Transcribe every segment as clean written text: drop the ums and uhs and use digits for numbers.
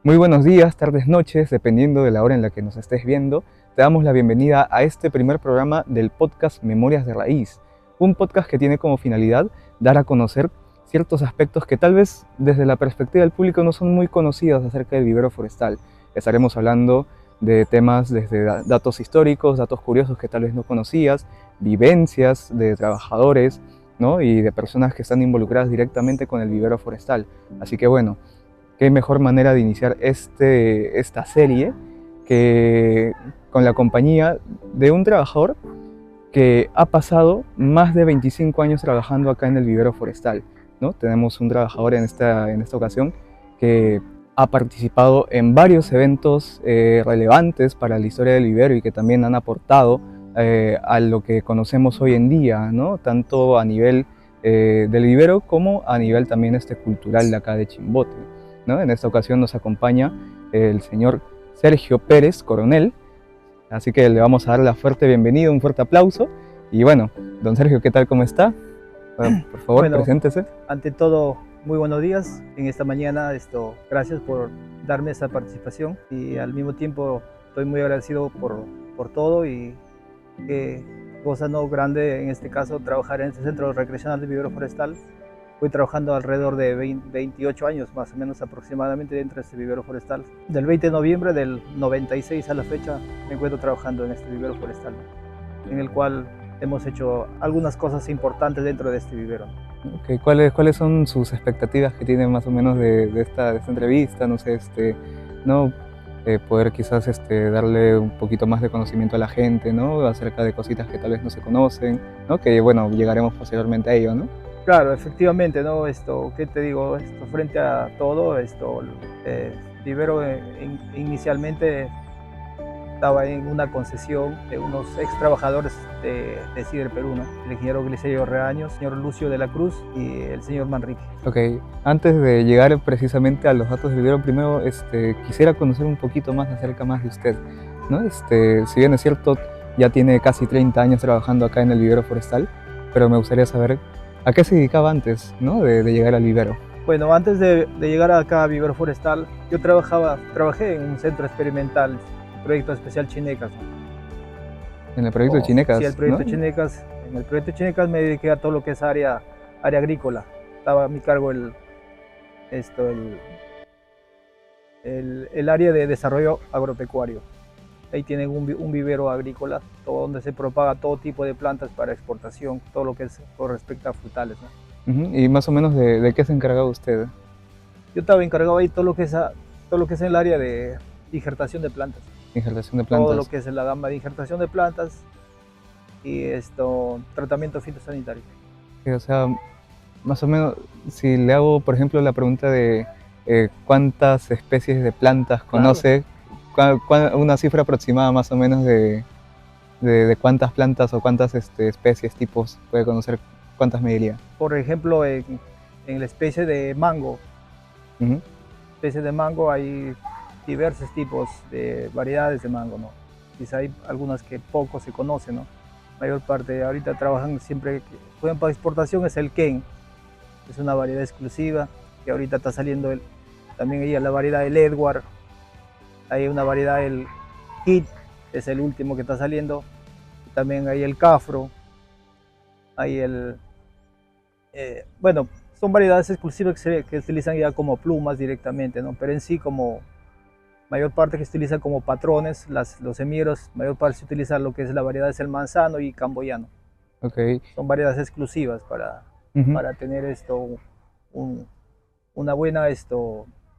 Muy buenos días, tardes, noches, dependiendo de la hora en la que nos estés viendo. Te damos la bienvenida a este primer programa del podcast Memorias de Raíz, un podcast que tiene como finalidad dar a conocer ciertos aspectos que tal vez desde la perspectiva del público no son muy conocidos acerca del vivero forestal. Estaremos hablando de temas desde datos históricos, datos curiosos que tal vez no conocías, vivencias de trabajadores, ¿no? Y de personas que están involucradas directamente con el vivero forestal. Así que bueno, qué mejor manera de iniciar esta serie que con la compañía de un trabajador que ha pasado más de 25 años trabajando acá en el vivero forestal, ¿no? Tenemos un trabajador en esta ocasión que ha participado en varios eventos relevantes para la historia del vivero y que también han aportado a lo que conocemos hoy en día, ¿no? Tanto a nivel del vivero como a nivel también cultural de acá de Chimbote, ¿no? En esta ocasión nos acompaña el señor Sergio Pérez Coronel, así que le vamos a dar la fuerte bienvenida, un fuerte aplauso. Y bueno, don Sergio, ¿qué tal? ¿Cómo está? Por favor, Bueno, preséntese. ante todo, muy buenos días en esta mañana. Gracias por darme esta participación y al mismo tiempo estoy muy agradecido por todo y qué cosa no grande en este caso trabajar en este centro recreacional de vivero forestal. Voy trabajando alrededor de 28 años más o menos aproximadamente dentro de este vivero forestal. Del 20 de noviembre del 96 a la fecha me encuentro trabajando en este vivero forestal, en el cual hemos hecho algunas cosas importantes dentro de este vivero. Okay, ¿cuáles son sus expectativas que tienen más o menos de esta entrevista? No sé, ¿no? Poder quizás darle un poquito más de conocimiento a la gente, ¿no? Acerca de cositas que tal vez no se conocen, ¿no? Que bueno, llegaremos posteriormente a ello, ¿no? Claro, efectivamente, ¿no? ¿Qué te digo? Frente a todo, Vivero inicialmente estaba en una concesión de unos ex trabajadores de Cider Perú, ¿no? El ingeniero Glicerio Reaño, el señor Lucio de la Cruz y el señor Manrique. Ok, antes de llegar precisamente a los datos del video, primero quisiera conocer un poquito más acerca más de usted, ¿no? Si bien es cierto, ya tiene casi 30 años trabajando acá en el vivero forestal, pero me gustaría saber a qué se dedicaba antes, ¿no? De llegar al vivero. Bueno, antes de llegar acá a Vivero Forestal, yo trabajé en un centro experimental, proyecto especial Chinecas, ¿no? En el proyecto de Sí, el Chinecas, ¿no? proyecto Chinecas. En el proyecto Chinecas me dediqué a todo lo que es área agrícola. Estaba a mi cargo esto, el área de desarrollo agropecuario. Ahí tienen un vivero agrícola, donde se propaga todo tipo de plantas para exportación, todo lo que es con respecto a frutales, ¿no? Ujú. Y más o menos de qué se encargaba usted. Yo estaba encargado ahí todo lo que es el área de injertación de plantas. Injertación de Todo lo plantas. que es la gama de injertación de plantas y tratamiento fitosanitario. O sea, más o menos, si le hago, por ejemplo, la pregunta de cuántas especies de plantas Claro. conoce, una cifra aproximada más o menos de cuántas plantas o cuántas especies, tipos puede conocer, cuántas me diría. Por ejemplo, en la Ujú. especie de mango hay diversos tipos de variedades de mango, ¿no? Quizá hay algunas que poco se conocen, ¿no? Mayor parte ahorita trabajan siempre, juegan para exportación es el Ken, es una variedad exclusiva, que ahorita está saliendo también hay la variedad del Edward, hay una variedad del Kit, es el último que está saliendo, también hay el Cafro, hay bueno, son variedades exclusivas que utilizan ya como plumas directamente, ¿no? Pero en sí como mayor parte que se utiliza como patrones, los semilleros, mayor parte se utiliza lo que es la variedad es el manzano y camboyano. Ok. Son variedades exclusivas Ujú. para tener un, una buena,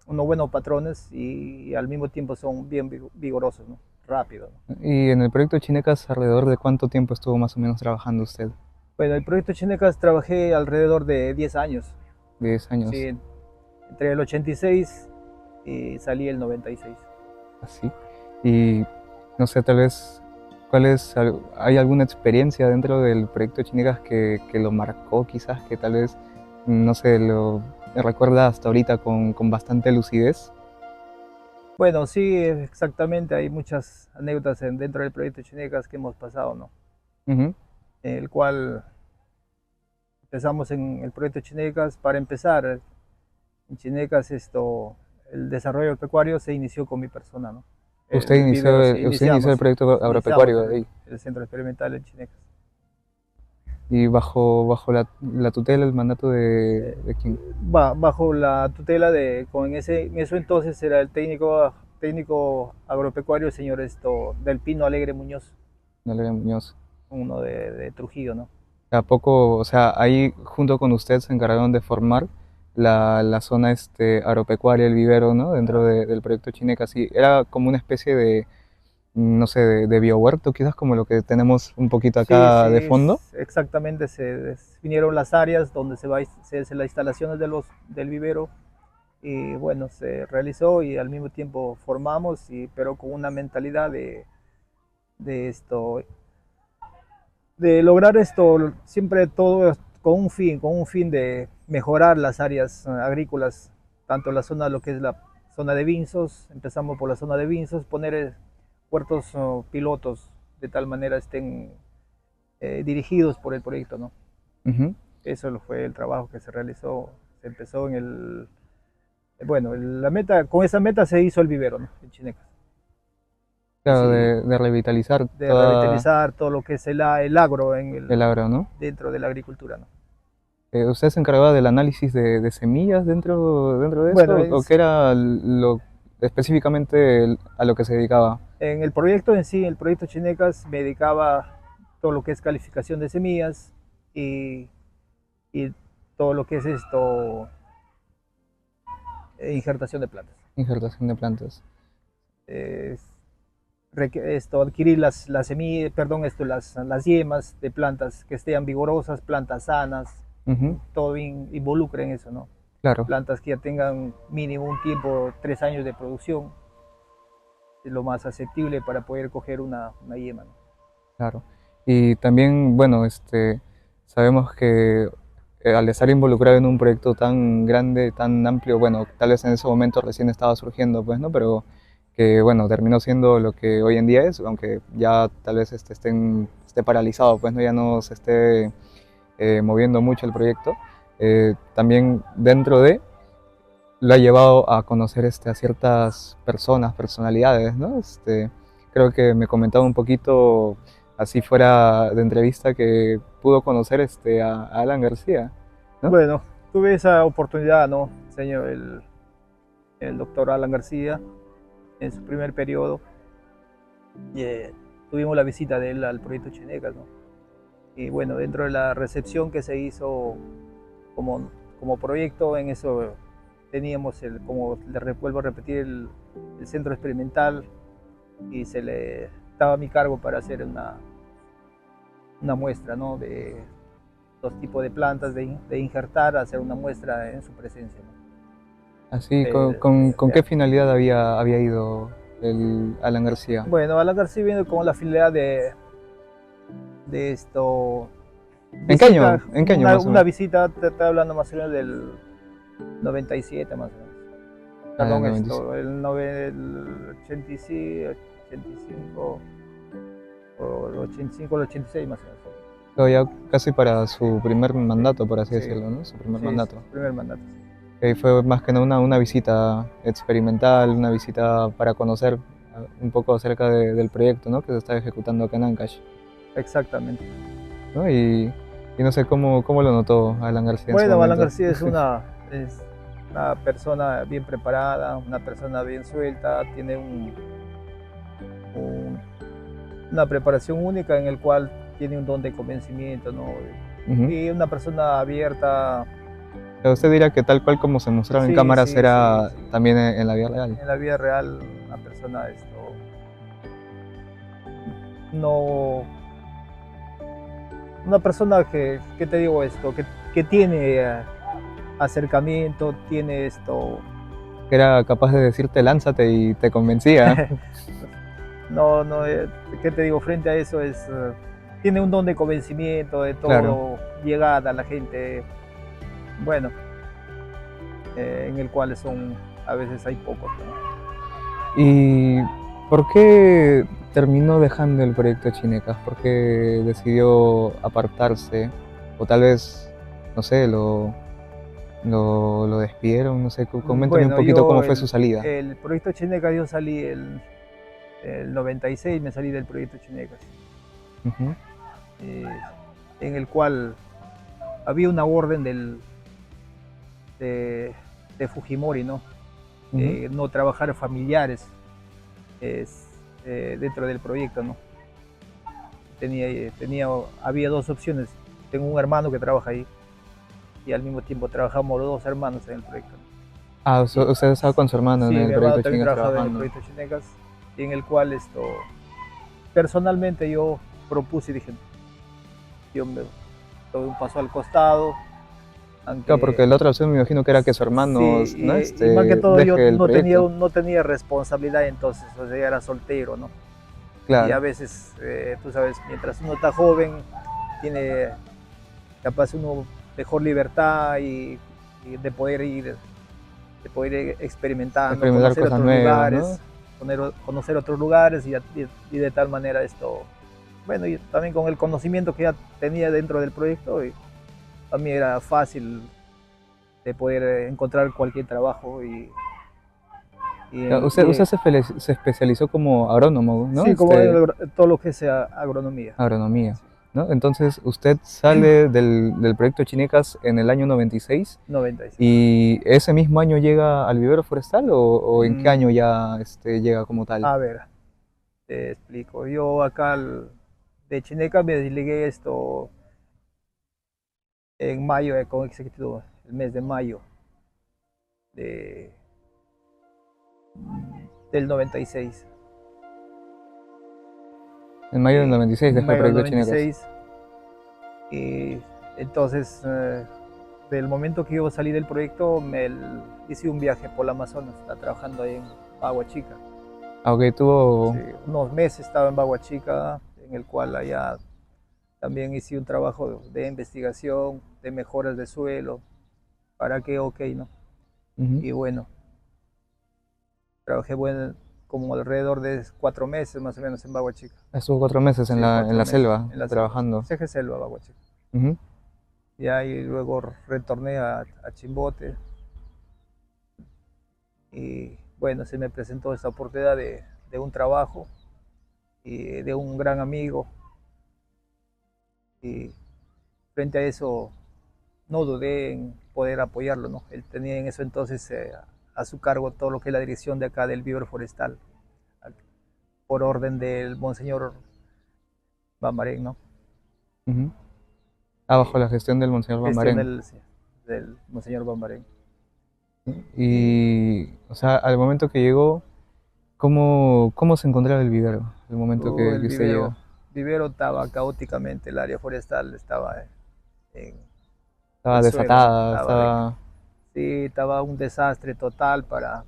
unos buenos patrones y al mismo tiempo son bien vigorosos, ¿no? Rápidos, ¿no? Y en el proyecto Chinecas, ¿alrededor de cuánto tiempo estuvo más o menos trabajando usted? Bueno, el proyecto Chinecas trabajé alrededor de 10 años, 10 años, sí, entre el 86 y salí el 96. así. Y no sé, tal vez, ¿hay alguna experiencia dentro del proyecto Chinegas que lo marcó quizás, que tal vez, no sé, lo recuerda hasta ahorita con bastante lucidez? Bueno, sí, exactamente, hay muchas anécdotas dentro del proyecto Chinecas que hemos pasado, ¿no? Ujú. El cual empezamos en el proyecto Chinecas. Para empezar, en Chinecas el desarrollo pecuario se inició con mi persona, ¿no? Usted El inició, vivero, sí, usted inició el proyecto agropecuario de ahí. el centro experimental en Chinecas. Y bajo la tutela, el mandato Eh, de quién. Bajo la tutela en eso entonces era el técnico agropecuario, el señor Del Pino Alegre Muñoz, Valeria Muñoz. uno de Trujillo, ¿no? ¿A poco, o sea, ahí junto con usted se encargaron de formar la zona agropecuaria, el vivero, ¿no? Dentro del proyecto Chinecas. Sí, era como una especie de, no sé, de biohuerto, quizás como lo que tenemos un poquito Sí, acá de sí, fondo. exactamente. Se definieron las áreas donde se hacen las instalaciones del vivero y bueno, se realizó y al mismo tiempo formamos, pero con una mentalidad de esto, de lograr esto, siempre todo con un fin de mejorar las áreas agrícolas, tanto la zona, lo que es la zona de Vinzos, empezamos por la zona de Vinzos, poner huertos pilotos de tal manera estén dirigidos por el proyecto, ¿no? Ujú. Eso fue el trabajo que se realizó, se empezó en bueno, la meta, con esa meta se hizo el vivero, ¿no? En Chinecas. Y Claro, sí, de revitalizar de toda revitalizar todo lo que es el agro el agro, ¿no? dentro de la agricultura, ¿no? ¿Usted se encargaba del análisis de semillas dentro de Bueno, eso? ¿O qué era específicamente a lo que se dedicaba? en el proyecto en sí, el proyecto Chinecas, me dedicaba a todo lo que es calificación de semillas y, y todo lo que es injertación de plantas. Injertación de plantas. Eh, Adquirir las semillas, perdón, las yemas de plantas que estén vigorosas, plantas sanas, Ujú. todo involucra en eso, ¿no? Claro, Plantas que ya tengan mínimo un tiempo, 3 años de producción, es lo más aceptable para poder coger una yema, ¿no? claro. Y también, bueno, sabemos que al estar involucrado en un proyecto tan grande, tan amplio, bueno, tal vez en ese momento recién estaba surgiendo, pues, ¿no? Pero que, bueno, terminó siendo lo que hoy en día es, aunque ya tal vez esté paralizado, pues, ¿no? Ya no se esté moviendo mucho el proyecto. También dentro de lo ha llevado a conocer a ciertas personas, personalidades, ¿no? Creo que me comentaba un poquito, así fuera de entrevista, que pudo conocer a Alan García, ¿no? Bueno, tuve esa oportunidad, ¿no? Señor, el doctor Alan García, en su primer periodo, y, tuvimos la visita de él al proyecto Chinecas, ¿no? Y bueno, dentro de la recepción que se hizo como, como proyecto, en eso teníamos, como le vuelvo a repetir, el centro experimental y se le daba a mi cargo para hacer una muestra, ¿no? De dos tipos de plantas de injertar, hacer una muestra en su presencia, ¿no? Así, Eh, con qué finalidad había ido el Alan García? bueno, Alan García viene con la finalidad de visita, En qué año más o una menos? visita, te estoy hablando más o menos del 97 más o menos. Ah, del Perdón, 97. el 85, 85 o el 85, el 86 más o menos. Ya casi para su primer mandato, por así Sí, decirlo, ¿no? Su primer sí, mandato. su primer mandato. Fue más que nada una visita experimental, una visita para conocer un poco acerca del proyecto, ¿no? Que se está ejecutando acá en Ancash, Exactamente. ¿no? Y no sé cómo lo notó Alan García en su Bueno, Alan momento. García es una persona bien preparada, una persona bien suelta, tiene un- una preparación única en el cual tiene un don de convencimiento, ¿no? Ujú. Y una persona abierta. Pero usted dirá que tal cual como se mostraba en Sí, cámaras sí, sí, era sí. también en la vida real. En la vida real, una persona no, una persona que te digo que tiene acercamiento, tiene Que era capaz de decirte lánzate y te convencía. no, no, ¿qué te digo? Frente a eso tiene un don de convencimiento, de Claro. todo, llegada a la gente, bueno, en el cual a veces hay pocos, ¿no? ¿Y por qué terminó dejando el proyecto Chinecas? ¿Por qué decidió apartarse? O tal vez, no sé, lo despidieron, no sé, coméntame un Bueno, poquito cómo fue su salida. el proyecto Chinecas, yo salí el 96, me salí del proyecto Chinecas, Ujú, eh, en el cual había una orden de, de Fujimori, ¿no? ujú. No trabajar familiares es, dentro del proyecto, ¿no? Había dos opciones. Tengo un hermano que trabaja ahí y al mismo tiempo trabajamos los dos hermanos en el proyecto, ¿no? Ah, Y, usted estaba con su hermano sí, en mi el hermano proyecto también Chingas trabajaba en el trabajando. proyecto Chinecas, en el cual personalmente yo propuse y dije, yo me doy un paso al costado, Claro, porque aunque la otra opción me imagino que era que su hermano, sí, ¿no? y más que todo yo Deje el proyecto. no tenía responsabilidad entonces, o sea, era soltero, ¿no? Y a Claro, veces, tú sabes, mientras uno está joven, tiene capaz uno mejor libertad y de poder ir experimentando, experimentar conocer cosas otros nuevas, ¿no? lugares, conocer otros lugares y de tal manera bueno, y también con el conocimiento que ya tenía dentro del proyecto, y a mí era fácil de poder encontrar cualquier trabajo Claro, y, usted se especializó como agrónomo, ¿no? sí, como todo lo que sea agronomía. Agronomía, Sí, ¿no? Entonces, usted sale del proyecto Chinecas en el año 96 96. y ese mismo año llega al vivero forestal o en qué año Mm, ya llega como tal. a ver, te explico. Yo acá de Chineca me desligué en mayo, con exactitud, el mes de mayo de, del 96. En mayo del 96 dejó el Mayo del proyecto Chinecas. 96. Y entonces, del momento que yo salí del proyecto, hice un viaje por el Amazonas, estaba trabajando ahí en Bagua Chica. Aunque Sí, tuvo, unos meses estaba en Bagua Chica, en el cual allá también hice un trabajo de investigación, de mejoras de suelo, para que, ok, ¿no? ujú, Y bueno, trabajé como alrededor de 4 meses más o menos en Bagua Chica. estuvo 4 meses Sí, en cuatro la meses selva en la selva, sí. trabajando. CG Selva, Bagua Chica. Ujú, Y ahí luego retorné a Chimbote y bueno, se me presentó esta oportunidad de un trabajo y de un gran amigo y frente a eso no dudé en poder apoyarlo, ¿no? Él tenía en eso entonces a su cargo todo lo que es la dirección de acá del vivero forestal, por orden del Monseñor Bambarén, ¿no? ujú. Ah, bajo Y la gestión del Monseñor gestión Bambarén. sí, del Monseñor Bambarén. Y Y, o sea, al momento que llegó, cómo se encontraba el vivero? El momento el que usted llega. vivero estaba caóticamente, el área forestal estaba en Estaba el suelo, ¿no? desatada, estaba... Sí, estaba un desastre total para,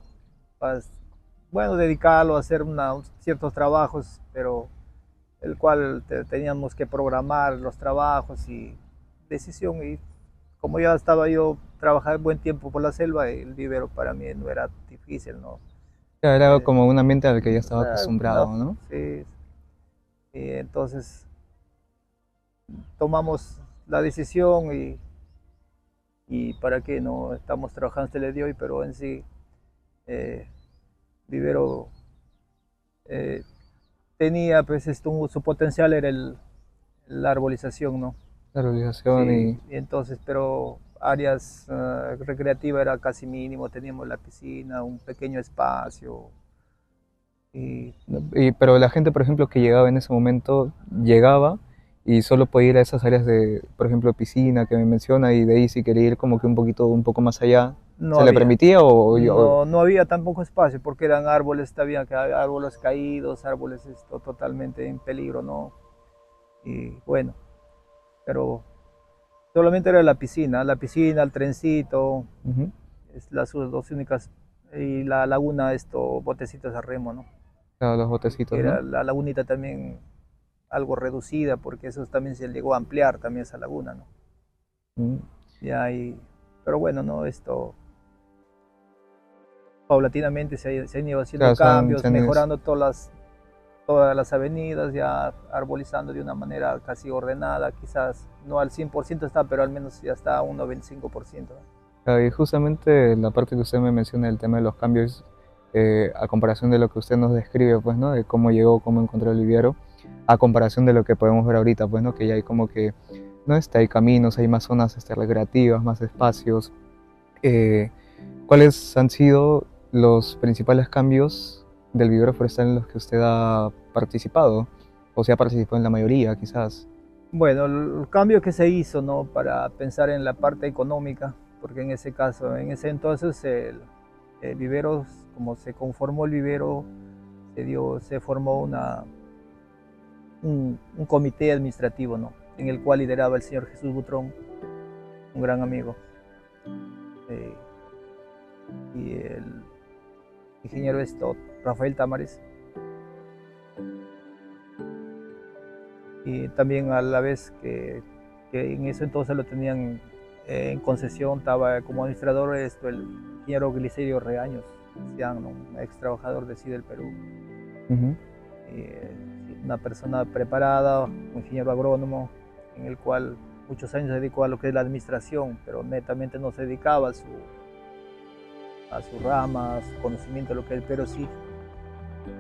bueno, dedicarlo a hacer ciertos trabajos, pero el cual teníamos que programar los trabajos y decisión. Y como ya estaba yo trabajando buen tiempo por la selva, el vivero para mí no era difícil, ¿no? Era Eh, como un ambiente al que ya estaba acostumbrado, no, ¿no? sí, y entonces tomamos la decisión y para qué no estamos trabajando hasta el día de hoy, pero en sí, eh, vivero eh, tenía, pues, su potencial era la arbolización, ¿no? La realización Sí, y... y entonces, pero áreas recreativas era casi mínimo, teníamos la piscina, un pequeño espacio, y Pero la gente, por ejemplo, que llegaba en ese momento, llegaba y solo podía ir a esas áreas de, por ejemplo, piscina que me menciona y de ahí si quería ir como que un poco más allá, no ¿se le había. permitía No había tampoco espacio porque eran árboles, había árboles caídos, árboles totalmente en peligro, ¿no? Y bueno, pero solamente era la piscina, el trencito, Ujú, es las dos únicas, y la laguna, botecitos a remo, ¿no? claro, los Que botecitos, ¿no? era la lagunita también algo reducida, porque eso también se llegó a ampliar también esa laguna, ¿no? Mm. Ya pero bueno, ¿no? Paulatinamente se han ido haciendo Claro, cambios, mejorando todas las avenidas, ya arbolizando de una manera casi ordenada, quizás no al 100% está, pero al menos ya está a un 95%. Y justamente la parte que usted me menciona, el tema de los cambios, a comparación de lo que usted nos describe, pues, ¿no? De cómo llegó, cómo encontró el viviero, a comparación de lo que podemos ver ahorita, pues, ¿no? Que ya hay como que, ¿no? Hay caminos, hay más zonas recreativas, más espacios. Eh, ¿Cuáles han sido los principales cambios del vivero forestal en los que usted ha participado? O sea, ha participado en la mayoría, quizás. Bueno, el cambio que se hizo, ¿no? Para pensar en la parte económica, porque en ese caso, en ese entonces el vivero, como se conformó el vivero, se formó un comité administrativo, ¿no? En el cual lideraba el señor Jesús Butrón, un gran amigo, eh, y el ingeniero Rafael Tamares, y también a la vez que en ese entonces lo tenían en concesión, estaba como administrador el ingeniero Glicerio Reaños, ¿no? Un ex trabajador de del Perú, Ujú. una persona preparada, un ingeniero agrónomo, en el cual muchos años se dedicó a lo que es la administración, pero netamente no se dedicaba a su rama, a su conocimiento de lo que es, pero sí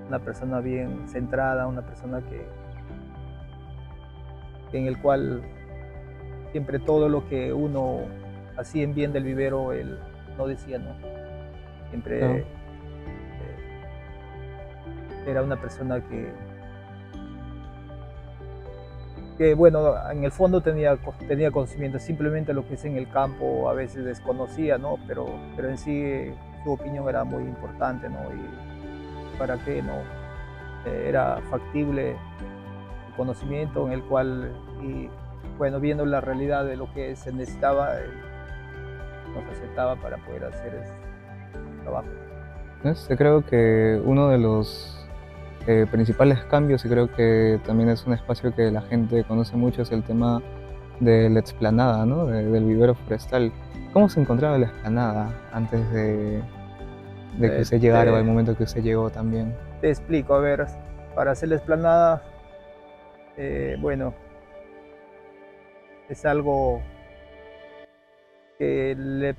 una persona bien centrada, una persona en el cual siempre todo lo que uno hacía en bien del vivero, él no decía no. Siempre Claro. era una persona que, bueno, en el fondo tenía conocimiento, simplemente lo que es en el campo a veces desconocía, ¿no? Pero en sí su opinión era muy importante, ¿no? Y para qué, ¿no? Era factible el conocimiento en el cual, y bueno, viendo la realidad de lo que se necesitaba, nos aceptaba para poder hacer ese trabajo. Creo que uno de los principales cambios, y creo que también es un espacio que la gente conoce mucho, es el tema de la explanada, ¿no? Del vivero forestal. ¿Cómo se encontraba la explanada antes de que Eh, usted llegara o al te, momento que usted llegó también? te explico, a ver, para hacer la explanada, bueno, es algo que le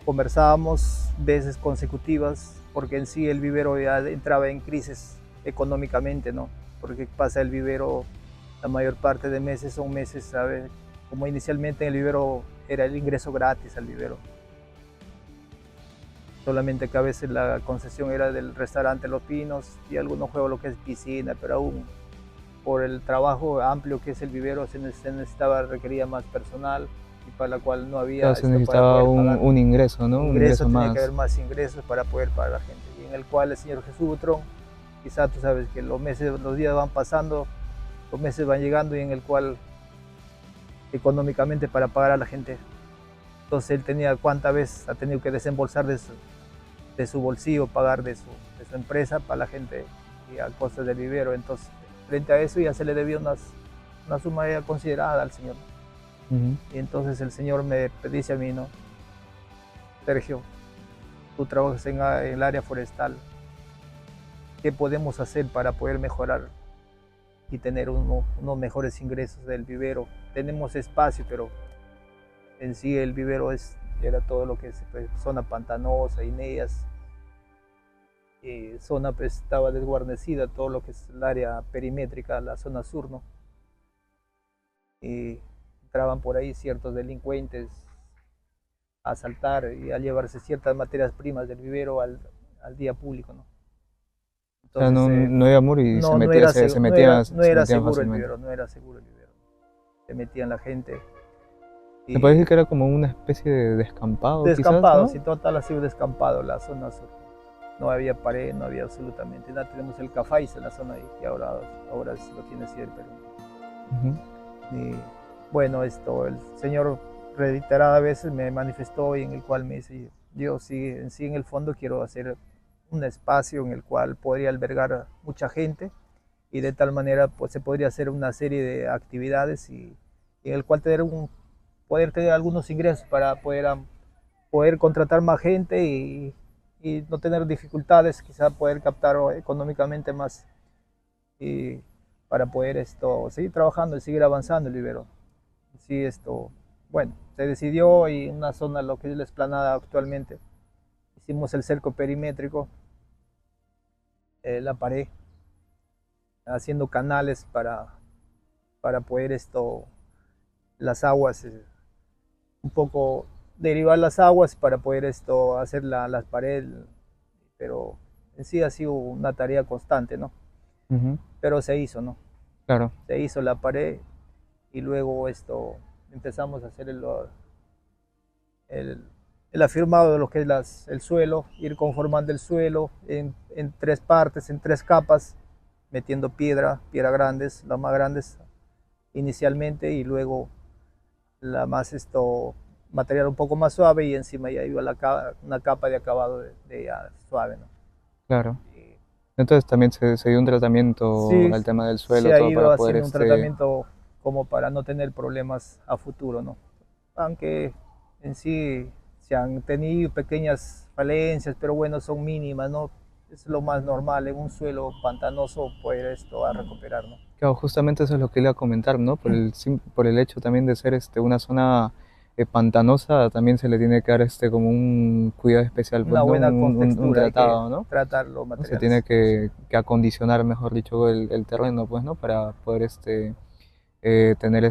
conversábamos veces consecutivas, porque en sí el vivero ya entraba en crisis económicamente, ¿no? Porque pasa el vivero, la mayor parte de meses son meses, ¿sabes? Como inicialmente en el vivero era el ingreso gratis al vivero, solamente que a veces la concesión era del restaurante Los Pinos y algunos juegos lo que es piscina, pero aún por el trabajo amplio que es el vivero se necesitaba, requería más personal y para la cual no había Claro, se esto para necesitaba poder pagar. un ingreso, ¿no? Un Ingresos, ingreso tenía que haber más. más ingresos para poder pagar a la gente, y en el cual el señor Jesús Butrón, quizá tú sabes que los días van pasando, los meses van llegando y en el cual económicamente para pagar a la gente, entonces él tenía cuántas veces ha tenido que desembolsar de su bolsillo, pagar de su empresa para la gente y a costas del vivero, entonces frente a eso ya se le debía una suma ya considerada al señor, Ujú. y entonces el señor me dice a mí, ¿no? Sergio, tú trabajas en el área forestal, ¿qué podemos hacer para poder mejorar y tener unos mejores ingresos del vivero? Tenemos espacio, pero en sí el vivero era todo lo que es pues, zona pantanosa, Ineas, zona pues, estaba desguarnecida, todo lo que es el área perimétrica, la zona sur, ¿no? Y entraban por ahí ciertos delincuentes a asaltar y a llevarse ciertas materias primas del vivero al día público, ¿no? O sea, Entonces, no había muro y no, no, era, no se era metían seguro el fácilmente. vivero, no era seguro el vivero. Se metían la gente Se puede y decir que era como una especie de descampado, quizás, descampado, ¿no? si total ha sido descampado la zona sur. No había pared, no había absolutamente nada. Tenemos el Cafáis en la zona ahí, que ahora sí lo tiene así el Perú. Ujú. Y bueno, el señor reiteradas veces me manifestó y en el cual me dice, yo sí, en el fondo quiero hacer un espacio en el cual podría albergar a mucha gente y de tal manera pues se podría hacer una serie de actividades y en el cual poder tener algunos ingresos para poder contratar más gente y no tener dificultades, quizá poder captar económicamente más y para poder seguir trabajando y seguir avanzando el vivero. Sí, bueno, se decidió y en una zona, lo que es la explanada actualmente, hicimos el cerco perimétrico, la pared, haciendo canales para poder las aguas, un poco derivar las aguas para poder hacer las paredes, pero en sí ha sido una tarea constante, ¿no? Ujú. Pero se hizo, ¿no? Claro, Se hizo la pared y luego empezamos a hacer el, el afirmado de lo que es el suelo, ir conformando el suelo en tres partes, en tres capas, metiendo piedra grandes, las más grandes inicialmente y luego la más material un poco más suave y encima ya iba una capa de acabado de ya suave, ¿no? claro. Y Entonces también se dio un tratamiento sí, al tema del se suelo, ha todo para ido poder haciendo un tratamiento como para no tener problemas a futuro, ¿no? Aunque en sí se han tenido pequeñas falencias, pero bueno, son mínimas, ¿no? Es lo más normal en un suelo pantanoso poder a recuperar, ¿no? claro, justamente eso es lo que iba a comentar, ¿no? Por el hecho también de ser una zona pantanosa, también se le tiene que dar como un cuidado especial, pues, Una ¿no? buena Un contextura, hay que tratado, ¿no? tratar los ¿No? Se tiene materiales. que acondicionar, mejor dicho, el terreno, pues, ¿no? Para poder tener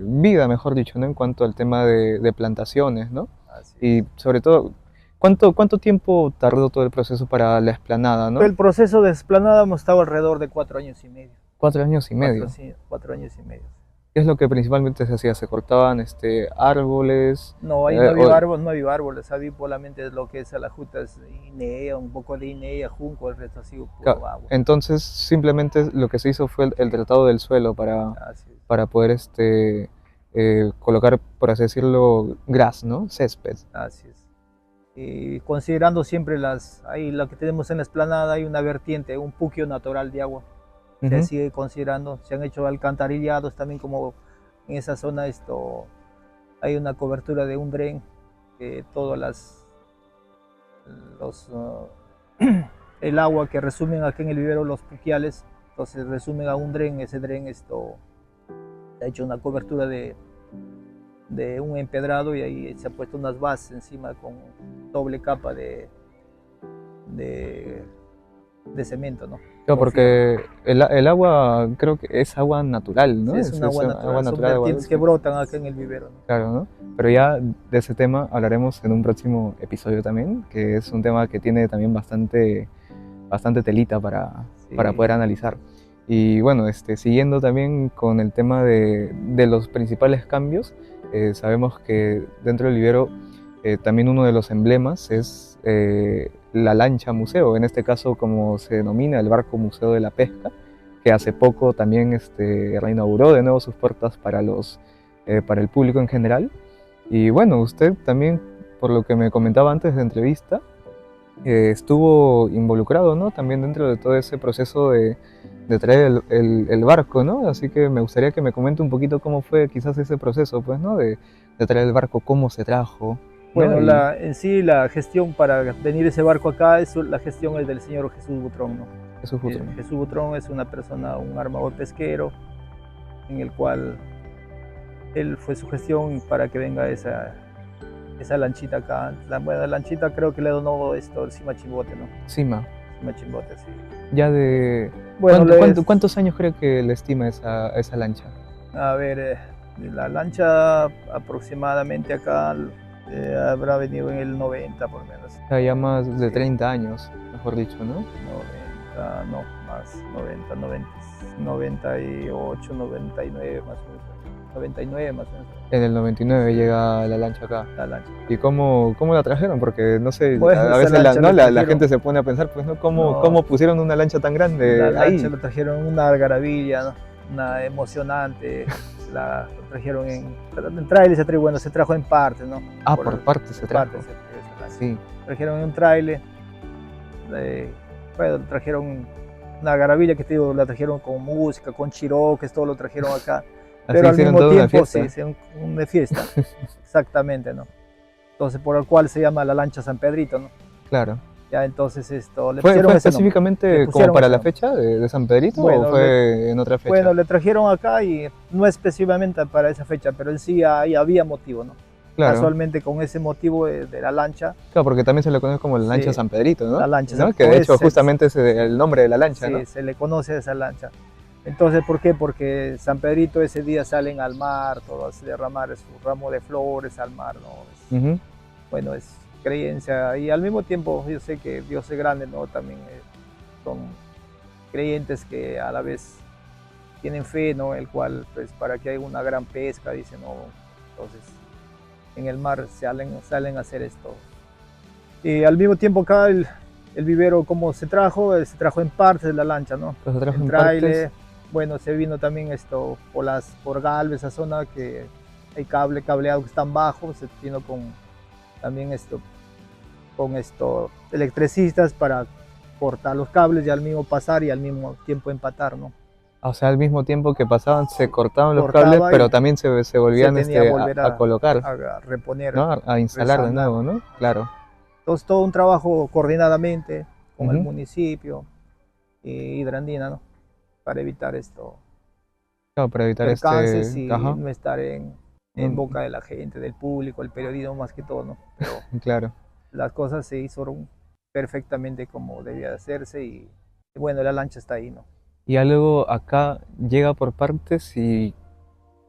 vida, mejor dicho, ¿no? En cuanto al tema de plantaciones, ¿no? Así Y es. sobre todo, cuánto tiempo tardó todo el proceso para la explanada, ¿no? El proceso de esplanada hemos estado alrededor de 4 años y medio. 4 años y medio. Sí, 4 años y medio. ¿Qué es lo que principalmente se hacía? ¿Se cortaban árboles? No, ahí Eh, o- no había árboles, había solamente lo que es alajutas, inea, un poco de inea, junco, el resto ha sido puro agua. entonces, simplemente lo que se hizo fue el tratado del suelo Así es, para poder colocar, por así decirlo, gras, ¿no? Césped. así es. Y considerando siempre ahí lo que tenemos en la explanada, hay una vertiente, un puquio natural de agua. Se Ujú. sigue considerando, se han hecho alcantarillados también como en esa zona hay una cobertura de un dren que todas los, el agua que resumen aquí en el vivero los puquiales, entonces resumen a un dren, ese dren se ha hecho una cobertura de un empedrado y ahí se ha puesto unas bases encima con doble capa de, de cemento, ¿no? Claro, Por fibra. porque el agua creo que es agua natural, Sí, ¿no? es un Es agua agua natural, son natural, agua vertientes que dulce. brotan acá en el vivero, ¿no? Claro, ¿no? Pero ya de ese tema hablaremos en un próximo episodio también, que es un tema que tiene también bastante telita para Sí, poder analizar. Y bueno, siguiendo también con el tema de los principales cambios, sabemos que dentro del vivero también uno de los emblemas es la lancha museo, en este caso como se denomina el barco museo de la pesca, que hace poco también reinauguró de nuevo sus puertas para el público en general. Y bueno, usted también, por lo que me comentaba antes de entrevista, estuvo involucrado, ¿no? También dentro de todo ese proceso de traer el barco, ¿no? Así que me gustaría que me comente un poquito cómo fue quizás ese proceso, pues, ¿no? De traer el barco, cómo se trajo, ¿no? bueno, Y en sí la gestión para venir ese barco acá, la gestión es del señor Jesús Butrón, ¿no? eso justo, ¿no? Jesús Butrón es una persona, un armador pesquero, en el cual él fue su gestión para que venga esa lanchita acá. La lanchita creo que le donó el Simachimbote, ¿no? Sima, Simachimbote, sí. ya de... Bueno, ¿Cuántos años cree que le estima esa lancha? a ver, la lancha aproximadamente acá habrá venido en el 90 por lo menos. O sea, ya más de Sí, 30 años, mejor dicho, ¿no? 90, no, más, 90, 90, 98, 99 más o menos. 99 más o menos, En el 99 llega la lancha acá. la lancha. ¿Y cómo la trajeron? Porque no sé, Bueno, a esa veces lancha ¿no? la la trajeron, gente se pone a pensar, pues, ¿no? no, ¿Cómo pusieron una lancha tan la grande lancha ahí? la trajeron una algarabilla, ¿no? Una emocionante, la trajeron en trailer, bueno, se trajo en partes, ¿no? Ah, por partes se trajo. Partes, esa lancha. Sí. Trajeron en un trailer, bueno, trajeron una algarabilla que te digo, la trajeron con música, con chiroques, todo lo trajeron acá. Así Pero al hicieron mismo toda una tiempo, sí, fiesta. es una fiesta, exactamente, ¿no? Entonces, por el cual se llama la lancha San Pedrito, ¿no? Claro. Ya entonces le ¿Fue pusieron ese nombre. Le específicamente como pusieron para ese la nombre. fecha de San Pedrito o Bueno, fue en otra fecha? bueno, le trajeron acá y no específicamente para esa fecha, pero en sí ahí había motivo, ¿no? Claro, Casualmente con ese motivo de la lancha, claro, porque también se le conoce como la lancha se, San Pedrito, la ¿no? lancha, ¿No? Que con de hecho ese justamente es el nombre de la lancha, ¿no? se le conoce a esa lancha. Entonces, ¿por qué? Porque San Pedrito ese día salen al mar, todos a derramar su ramo de flores al mar, ¿no? Ujú. Bueno, es creencia y al mismo tiempo yo sé que Dios es grande, ¿no? También son creyentes que a la vez tienen fe, ¿no? El cual, pues, para que haya una gran pesca, dicen, ¿no? Entonces, en el mar salen a hacer esto. Y al mismo tiempo acá el vivero, como se trajo en partes de la lancha, ¿no? Los trajo En en partes. trailer, bueno, se vino también esto por Galvez, esa zona que hay cableado que están bajos, se vino con también con electricistas para cortar los cables y al mismo pasar y al mismo tiempo empatar, ¿no? O sea, al mismo tiempo que pasaban, se cortaban los cables, Cortaba pero y también se se volvían tenía que volver a colocar, a reponer, ¿no? A instalar de resandar. nuevo, ¿no? Claro. Entonces todo un trabajo coordinadamente con el Ujú. municipio y Hidrandina, ¿no? Para evitar Claro, para evitar percances y ajá, no estar en mm, boca de la gente, del público, el periodismo más que todo, ¿no? Pero claro. las cosas se hicieron perfectamente como debía de hacerse y bueno, la lancha está ahí, ¿no? Y algo acá llega por partes y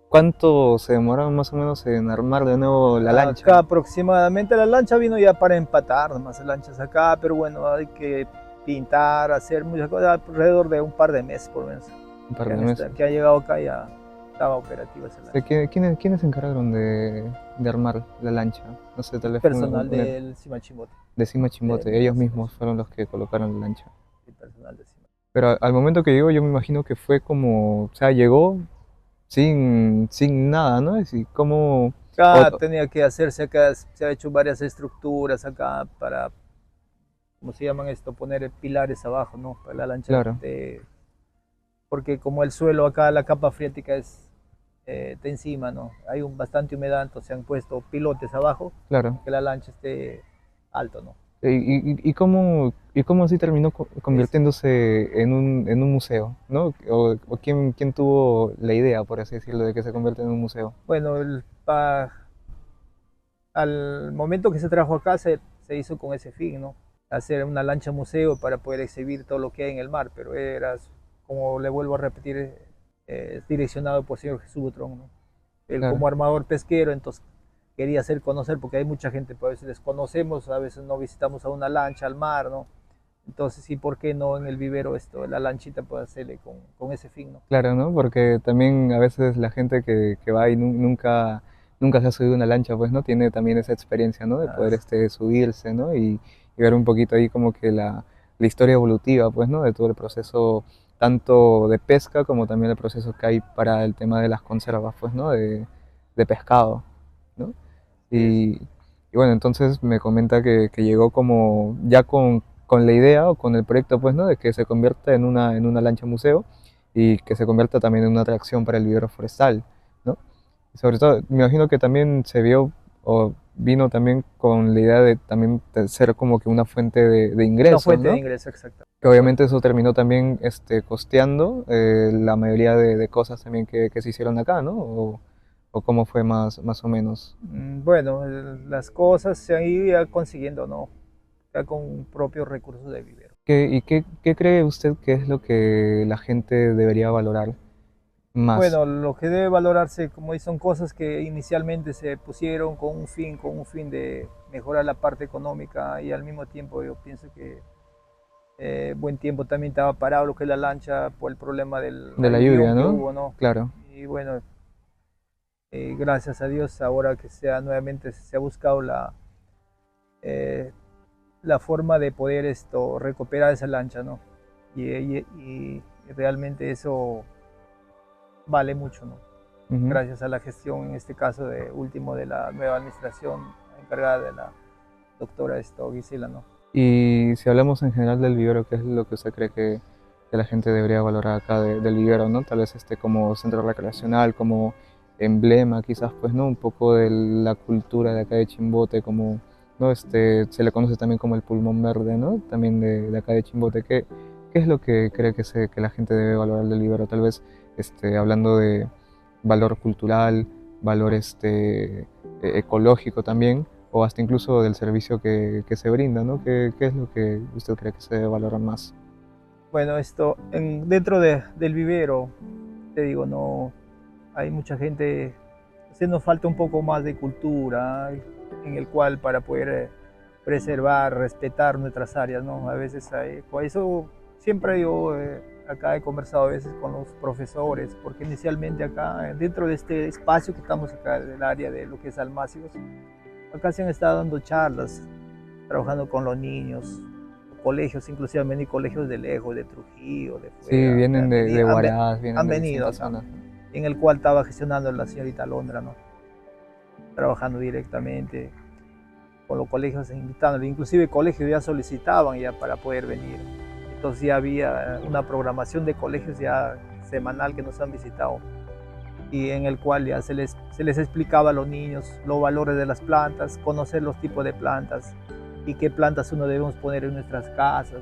¿cuánto se demoraron más o menos en armar de nuevo la Acá lancha? aproximadamente la lancha vino ya para empatar, nomás lanchas acá, pero bueno, hay que pintar, hacer muchas cosas, alrededor de un par de meses por lo menos, Un par de meses. que ha llegado acá ya estaba operativa esa lancha. ¿Quiénes se encargaron de armar la lancha? No sé, tal vez fue Personal del Cimachimbote, de Cima de Chimbote, ellos Minas mismos Cimachimbote, fueron los que colocaron la lancha. el personal de Cimachimbote. Pero al momento que llegó, yo me imagino que fue como, o sea, llegó sin nada, ¿no? Es decir, como, Acá o- tenía que hacerse, acá se ha hecho varias estructuras acá para, ¿cómo se llaman esto? Poner pilares abajo, ¿no? Para la lancha claro, porque como el suelo acá, la capa freática de encima, ¿no? Hay bastante humedad, entonces se han puesto pilotes abajo, claro. que la lancha esté alto, ¿no? Y cómo así terminó Es, convirtiéndose en un museo, ¿no? O quién tuvo la idea, por así decirlo, de que se convierta en un museo. bueno, al momento que se trajo acá se hizo con ese fin, ¿no? Hacer una lancha museo para poder exhibir todo lo que hay en el mar, pero era, como le vuelvo a repetir, direccionado por el señor Jesús Butrón, ¿no? Él Claro. como armador pesquero, entonces quería hacer conocer, porque hay mucha gente, pues a veces desconocemos, a veces no visitamos a una lancha, al mar, ¿no? Entonces, sí, ¿por qué no en el vivero la lanchita puede hacerle con ese fin, ¿no? Claro, ¿no? Porque también a veces la gente que va y nunca se ha subido a una lancha, pues, ¿no? Tiene también esa experiencia, ¿no? De Ah, poder subirse, ¿no? Y ver un poquito ahí como que la historia evolutiva, pues, ¿no? De todo el proceso, tanto de pesca como también el proceso que hay para el tema de las conservas, pues, ¿no? De pescado, ¿no? así es. Y, y bueno, entonces me comenta que llegó como ya con la idea o con el proyecto, pues, ¿no? De que se convierta en una lancha museo y que se convierta también en una atracción para el vivero forestal, ¿no? Y sobre todo, me imagino que también se vio o vino también con la idea de también de ser como que una fuente de Una ingresos, fuente de ¿no? ingreso, exacta, Que de acuerdo. obviamente eso terminó también costeando la mayoría de cosas también que se hicieron acá, ¿no? O cómo fue más o menos. Bueno, las cosas se han ido ya consiguiendo, ¿no? Ya con propios recursos de vivero. ¿Qué cree usted que es lo que la gente debería valorar más? Bueno, lo que debe valorarse, como dicen, son cosas que inicialmente se pusieron con un fin de mejorar la parte económica y al mismo tiempo yo pienso que buen tiempo también estaba parado lo que es la lancha por el problema del De la aluvión lluvia, que ¿no? hubo, ¿no? Claro, Y bueno, gracias a Dios ahora que nuevamente se ha buscado eh, la forma de poder recuperar esa lancha, ¿no? Y realmente eso vale mucho, ¿no? ujú. Gracias a la gestión, en este caso de último de la nueva administración encargada de la doctora Gisela, ¿no? Y si hablamos en general del vivero, ¿qué es lo que usted cree que la gente debería valorar acá del vivero, ¿no? Tal vez como centro recreacional, como emblema, quizás, pues, ¿no? Un poco de la cultura de acá de Chimbote, como ¿no? Se le conoce también como el pulmón verde, ¿no? También de acá de Chimbote. ¿Qué es lo que cree que la gente debe valorar del vivero? Tal vez hablando de valor cultural, valor ecológico también, o hasta incluso del servicio que se brinda, ¿no? ¿Qué es lo que usted cree que se debe valorar más? Bueno, dentro del vivero, te digo, no, hay mucha gente, se nos falta un poco más de cultura en el cual para poder preservar, respetar nuestras áreas, ¿no? A veces hay, por eso siempre yo acá he conversado a veces con los profesores, porque inicialmente acá, dentro de este espacio que estamos acá, del área de lo que es Almácigos, acá se han estado dando charlas, trabajando con los niños, colegios, inclusive han venido colegios de lejos, de Trujillo, de Sí, fuera, que vienen de Huaraz, vienen han de venido distintas acá, zonas, ¿no? en el cual estaba gestionando la señorita Londra, ¿no? Trabajando directamente con los colegios, invitando, inclusive colegios ya solicitaban ya para poder venir. Entonces ya había una programación de colegios ya semanal que nos han visitado y en el cual ya se les explicaba a los niños los valores de las plantas, conocer los tipos de plantas y qué plantas uno debemos poner en nuestras casas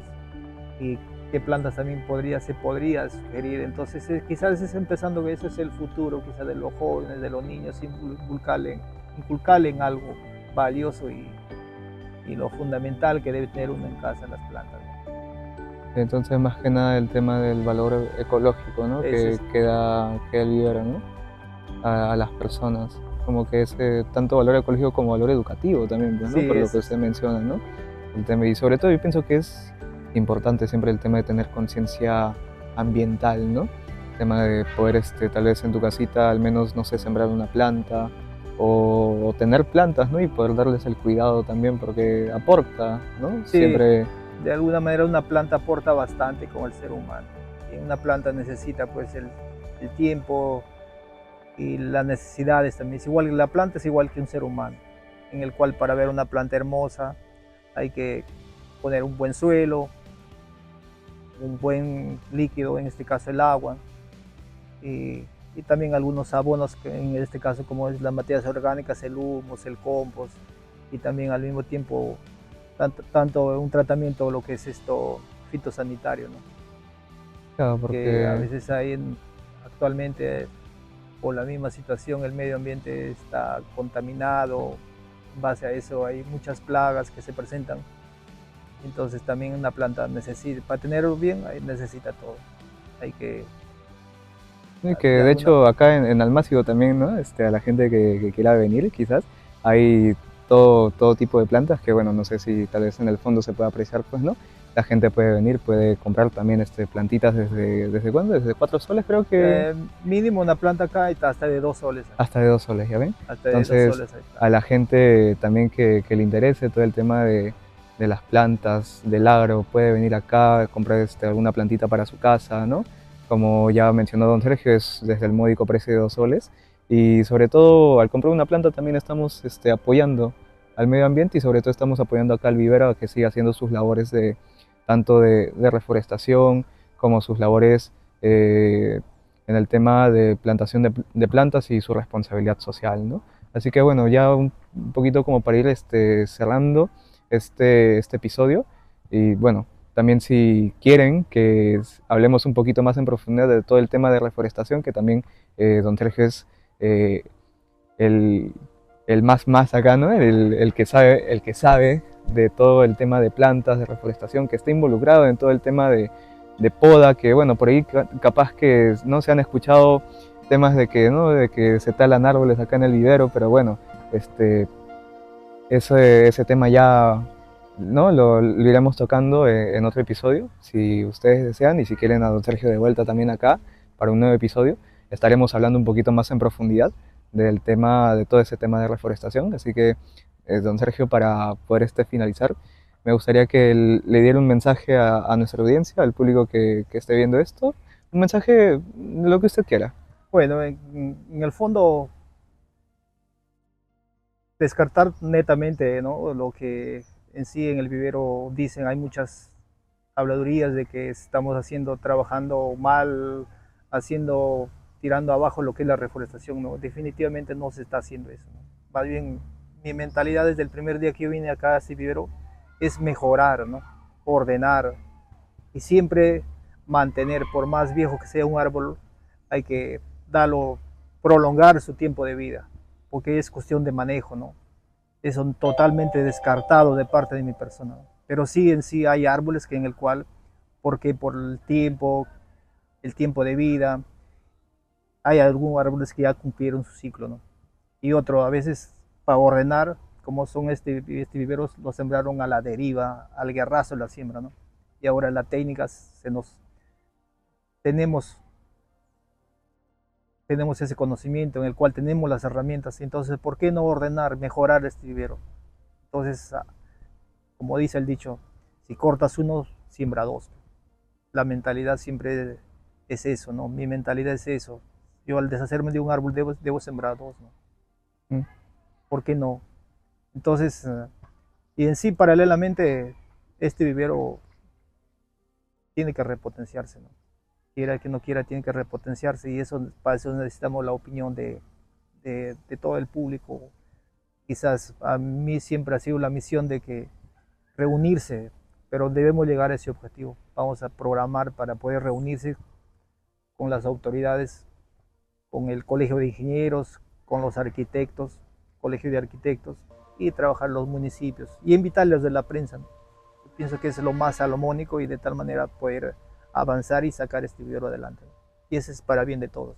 y qué plantas también se podría sugerir. Entonces quizás es empezando que eso es el futuro quizás de los jóvenes, de los niños, inculcarle en algo valioso y lo fundamental que debe tener uno en casa las plantas. Entonces, más que nada el tema del valor ecológico, ¿no? Ese es, Que el vivero, ¿no? A las personas. Como que ese tanto valor ecológico como valor educativo también, pues, ¿no? sí, Por lo que ese es, usted menciona, ¿no? El tema, y sobre todo yo pienso que es importante siempre el tema de tener conciencia ambiental, ¿no? El tema de poder, tal vez en tu casita, al menos, no sé, sembrar una planta o tener plantas, ¿no? Y poder darles el cuidado también porque aporta, ¿no? sí, Siempre. de alguna manera una planta aporta bastante con el ser humano. Y una planta necesita pues el tiempo y las necesidades también. Es igual, la planta es igual que un ser humano, en el cual para ver una planta hermosa hay que poner un buen suelo, un buen líquido, en este caso el agua, y también algunos abonos, que en este caso como es las materias orgánicas, el humus, el compost, y también al mismo tiempo tanto un tratamiento lo que es esto fitosanitario, ¿no? Claro, Que a porque veces actualmente por la misma situación el medio ambiente está contaminado, en base a eso hay muchas plagas que se presentan, entonces también una planta necesita, para tenerlo bien, necesita todo, hay que sí, que de de alguna, hecho acá en Almácigo también, ¿no? A la gente que quiera venir, quizás, hay todo tipo de plantas que, bueno, no sé si tal vez en el fondo se puede apreciar, pues, ¿no? La gente puede venir, puede comprar también plantitas ¿desde cuándo? Desde 4 soles creo que mínimo una planta acá está hasta de 2 soles, hasta de 2 soles, ¿ya ven? hasta de dos Entonces, soles ahí está. a la gente también que le interese todo el tema de las plantas, del agro, puede venir acá, comprar alguna plantita para su casa, ¿no? Como ya mencionó don Sergio, es desde el módico precio de 2 soles. Y sobre todo, al comprar una planta también estamos apoyando al medio ambiente y sobre todo estamos apoyando acá al vivero a que siga haciendo sus labores tanto de reforestación como sus labores en el tema de plantación de plantas y su responsabilidad social, ¿no? Así que bueno, ya un poquito como para ir cerrando este episodio y bueno, también si quieren que hablemos un poquito más en profundidad de todo el tema de reforestación, que también don Sergio es eh, el, el más acá, ¿no? El que sabe de todo el tema de plantas, de reforestación, que está involucrado en todo el tema de poda, que bueno, por ahí capaz que no se han escuchado temas de que, ¿no? De que se talan árboles acá en el vivero, pero bueno, ese tema ya, ¿no? Lo iremos tocando en otro episodio, si ustedes desean, y si quieren a don Sergio de vuelta también acá para un nuevo episodio, estaremos hablando un poquito más en profundidad del tema, de todo ese tema de reforestación. Así que, don Sergio, para poder finalizar, me gustaría que le diera un mensaje a nuestra audiencia, al público que esté viendo esto, un mensaje de lo que usted quiera. Bueno, en el fondo descartar netamente, ¿no? Lo que en sí en el vivero dicen, hay muchas habladurías de que estamos haciendo, trabajando mal, tirando abajo lo que es la reforestación, ¿no? Definitivamente no se está haciendo eso, ¿no? Más bien mi mentalidad desde el primer día que yo vine acá a este vivero es mejorar, ¿no? Ordenar y siempre mantener, por más viejo que sea un árbol, hay que darlo, prolongar su tiempo de vida, porque es cuestión de manejo, ¿no? Eso totalmente descartado de parte de mi persona. Pero sí, en sí hay árboles que en el cual, porque por el tiempo de vida, hay algunos árboles que ya cumplieron su ciclo, ¿no? Y otro, a veces para ordenar, como son este viveros, lo sembraron a la deriva, al guerrazo la siembra, ¿no? Y ahora la técnica tenemos, tenemos ese conocimiento en el cual tenemos las herramientas, entonces, ¿por qué no ordenar, mejorar este vivero? Entonces, como dice el dicho, si cortas uno, siembra dos. La mentalidad siempre es eso, ¿no? Mi mentalidad es eso. Yo al deshacerme de un árbol debo sembrar dos, ¿no? Mm. ¿Por qué no? Entonces, y en sí, paralelamente, este vivero tiene que repotenciarse, ¿no? Quiera que no quiera, tiene que repotenciarse y eso, para eso necesitamos la opinión de todo el público. Quizás a mí siempre ha sido la misión de que reunirse, pero debemos llegar a ese objetivo. Vamos a programar para poder reunirse con las autoridades, con el Colegio de Ingenieros, con los arquitectos, Colegio de Arquitectos, y trabajar los municipios y invitarlos de la prensa, ¿no? Yo pienso que es lo más salomónico y de tal manera poder avanzar y sacar este vivero adelante, ¿no? Y ese es para bien de todos.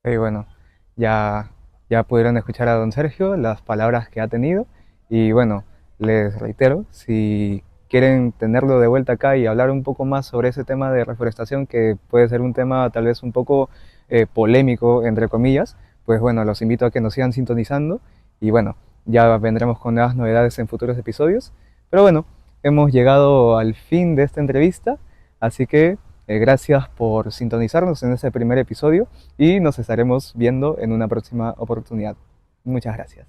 Y bueno, ya, ya pudieron escuchar a don Sergio las palabras que ha tenido y bueno, les reitero, si quieren tenerlo de vuelta acá y hablar un poco más sobre ese tema de reforestación, que puede ser un tema tal vez un poco polémico, entre comillas, pues bueno, los invito a que nos sigan sintonizando y bueno, ya vendremos con nuevas novedades en futuros episodios. Pero bueno, hemos llegado al fin de esta entrevista, así que gracias por sintonizarnos en este primer episodio y nos estaremos viendo en una próxima oportunidad. Muchas gracias.